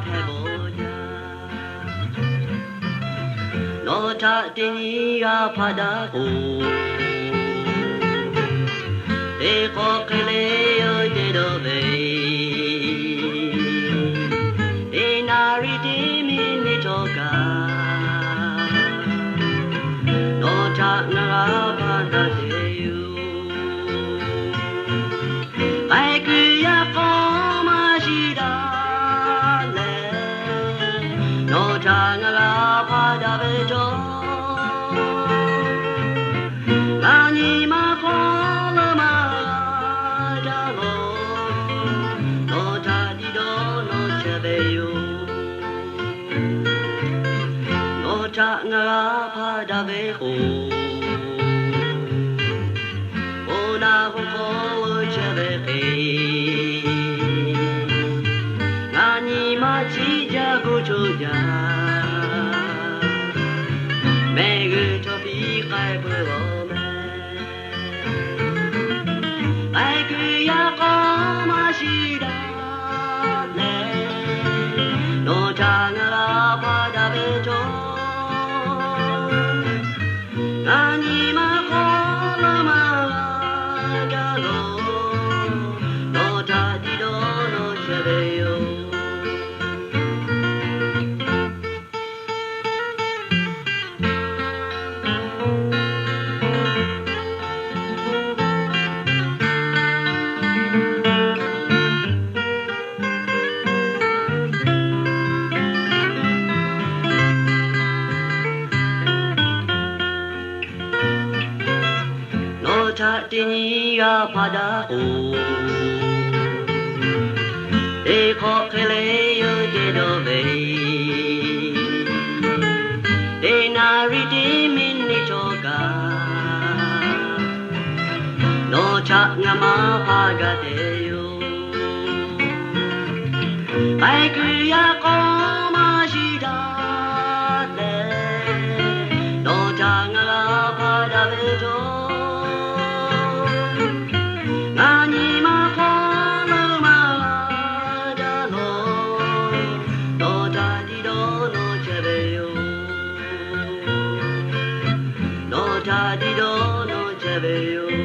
peboja no ta tinia pada ko e ko kele yo de do be e nari di mi ni toka no ta na pada de you ai ku ya ko ma shi da le no ta na pada be do ani ma ko la ma da lo no ta di do no che be you no ta na pada be ho ona ho ko che be pe ani ma chi ja go cho ja me gu to pi kai bu lo me ai gu ya ko ma shi da le no ta na pa da be to ani ma ko la ma da lo no ta di do no che be yo ta tinia pada ko e ko kele yo de do be e nari di min ni toka no cha nga ma pa ga de yo ai ku ya ko ma shi da le no cha nga pa da be do ani ma ko la ma da lo no ta di do no che be yo no ta di do no che be yo